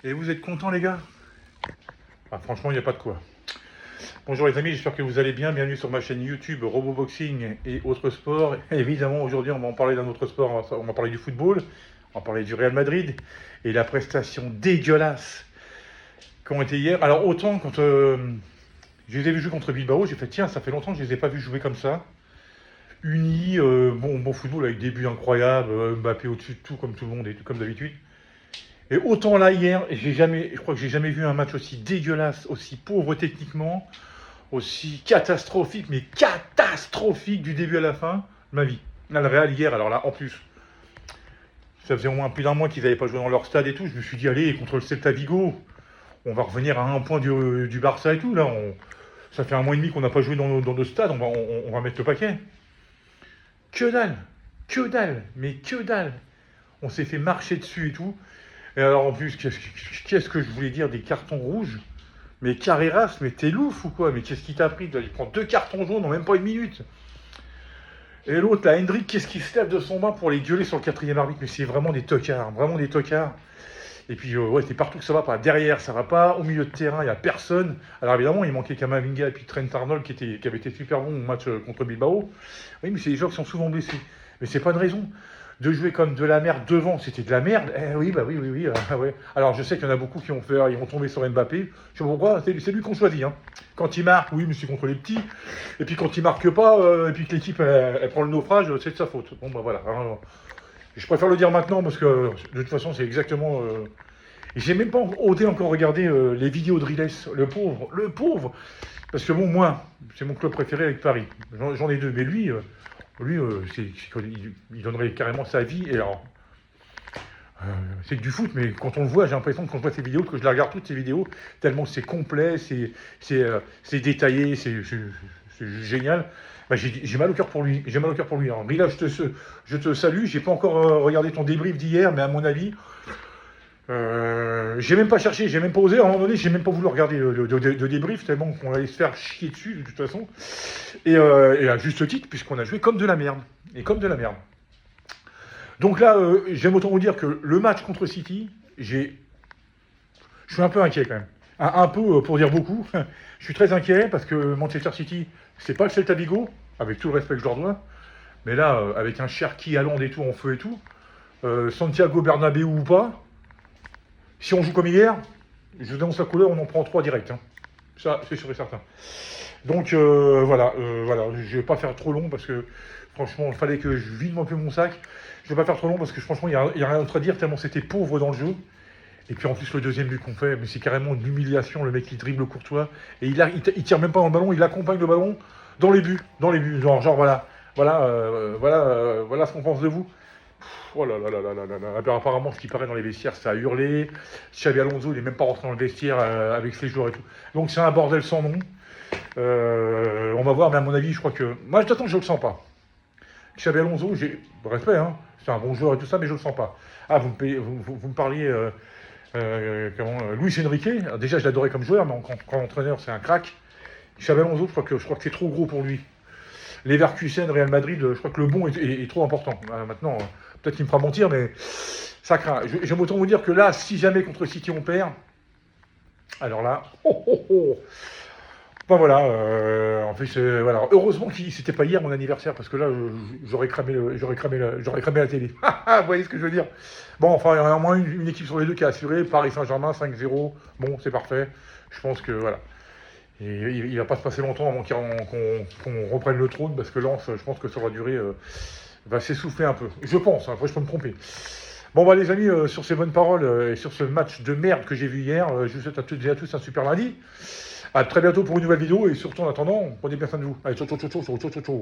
Et vous êtes contents, les gars? Ah, franchement, il n'y a pas de quoi. Bonjour les amis, j'espère que vous allez bien. Bienvenue sur ma chaîne YouTube Roboboxing et autres sports. Et évidemment, aujourd'hui, on va en parler d'un autre sport. On va parler du football. On va parler du Real Madrid et la prestation dégueulasse qu'ont été hier. Alors, autant quand je les ai vus jouer contre Bilbao, j'ai fait tiens, ça fait longtemps que je les ai pas vus jouer comme ça. Unis, bon football avec des buts incroyables, Mbappé au-dessus de tout, comme tout le monde et comme d'habitude. Et autant là hier, je crois que j'ai jamais vu un match aussi dégueulasse, aussi pauvre techniquement, aussi catastrophique, mais catastrophique du début à la fin de ma vie. Là, le Real hier, alors là, en plus, ça faisait au moins plus d'un mois qu'ils n'avaient pas joué dans leur stade et tout. Je me suis dit, allez, contre le Celta Vigo, on va revenir à un point du Barça et tout. Là, ça fait un mois et demi qu'on n'a pas joué dans nos stades, on va mettre le paquet. Que dalle, que dalle, mais que dalle. On s'est fait marcher dessus et tout. Et alors en plus, qu'est-ce que je voulais dire, des cartons rouges? Mais Carreras, mais t'es louf ou quoi? Mais qu'est-ce qui t'a pris? Il prend 2 cartons jaunes en même pas une minute. Et l'autre, là, Hendrik, qu'est-ce qu'il se lève de son bain pour les gueuler sur le 4e arbitre? Mais c'est vraiment des tocards, vraiment des tocards. Et puis, ouais, c'est partout que ça va pas. Derrière, ça va pas. Au milieu de terrain, il n'y a personne. Alors évidemment, il manquait Kamavinga et puis Trent Arnold qui avait été super bon au match contre Bilbao. Oui, mais c'est des joueurs qui sont souvent blessés. Mais c'est pas une raison de jouer comme de la merde devant. C'était de la merde. Eh oui, bah oui. Ouais. Alors je sais qu'il y en a beaucoup qui vont faire, ils vont tomber sur Mbappé. Je sais pas pourquoi, c'est lui qu'on choisit. Hein. Quand il marque, oui, mais c'est contre les petits. Et puis quand il marque pas, et puis que l'équipe elle prend le naufrage, c'est de sa faute. Bon bah voilà. Alors, je préfère le dire maintenant parce que de toute façon c'est exactement. J'ai même pas osé encore regarder les vidéos de Riles, le pauvre. Parce que bon, moi, c'est mon club préféré avec Paris. J'en ai deux, mais lui, il donnerait carrément sa vie. Et alors, c'est que du foot, mais quand on le voit, j'ai l'impression que quand je vois ses vidéos, que je la regarde toutes ces vidéos, tellement c'est complet, c'est détaillé, c'est génial. Bah, j'ai mal au cœur pour lui. J'ai mal au cœur pour lui. Alors, Rila, je te salue. J'ai pas encore regardé ton débrief d'hier, mais à mon avis, j'ai même pas cherché, j'ai même pas osé. À un moment donné, j'ai même pas voulu regarder de débrief, tellement qu'on allait se faire chier dessus de toute façon. Et à juste titre, puisqu'on a joué comme de la merde. Et comme de la merde. Donc là, j'aime autant vous dire que le match contre City, je suis un peu inquiet quand même. Un peu pour dire beaucoup. Je suis très inquiet parce que Manchester City, c'est pas le Celta Vigo, avec tout le respect que je leur dois. Mais là, avec un Cherki, Haaland et tout en feu et tout, Santiago Bernabéu ou pas, si on joue comme hier, je vous annonce la couleur, on en prend 3 direct. Hein. Ça, c'est sûr et certain. Donc voilà, je vais pas faire trop long parce que franchement, il fallait que je vide un peu mon sac. Je vais pas faire trop long parce que franchement, il y a rien d'autre à dire tellement c'était pauvre dans le jeu. Et puis en plus, le deuxième but qu'on fait, mais c'est carrément une humiliation. Le mec, il dribble Courtois et il tire même pas dans le ballon, il accompagne le ballon dans les buts. Genre voilà ce qu'on pense de vous. Oh là là là là là là là. Alors, apparemment, ce qui paraît dans les vestiaires, ça a hurlé. Xabi Alonso, il n'est même pas rentré dans le vestiaire avec ses joueurs et tout. Donc c'est un bordel sans nom. On va voir, mais à mon avis, je crois que... Moi, de toute façon, je ne le sens pas. Xabi Alonso, j'ai respect, hein. C'est un bon joueur et tout ça, mais je ne le sens pas. Ah, vous me parliez... Luis Enrique, alors, déjà, je l'adorais comme joueur, mais quand entraîneur, c'est un crack. Xabi Alonso, je crois que c'est trop gros pour lui. Leverkusen, Real Madrid, je crois que le bon est trop important. Maintenant, peut-être qu'il me fera mentir, mais ça craint. J'aime autant vous dire que là, si jamais contre City on perd, alors là, ben voilà, en plus, voilà. Heureusement que c'était pas hier mon anniversaire, parce que là, j'aurais cramé la télé. Vous voyez ce que je veux dire? Bon, enfin, il y a au moins une équipe sur les deux qui a assuré. Paris Saint-Germain, 5-0. Bon, c'est parfait. Je pense que, voilà. Et il va pas se passer longtemps avant qu'on reprenne le trône, parce que Lens, je pense que ça va durer, va s'essouffler un peu. Je pense, hein, après je peux me tromper. Bon bah les amis, sur ces bonnes paroles et sur ce match de merde que j'ai vu hier, je vous souhaite à toutes et à tous un super lundi. À très bientôt pour une nouvelle vidéo et surtout en attendant, prenez bien soin de vous. Allez, ciao ciao ciao ciao ciao ciao ciao.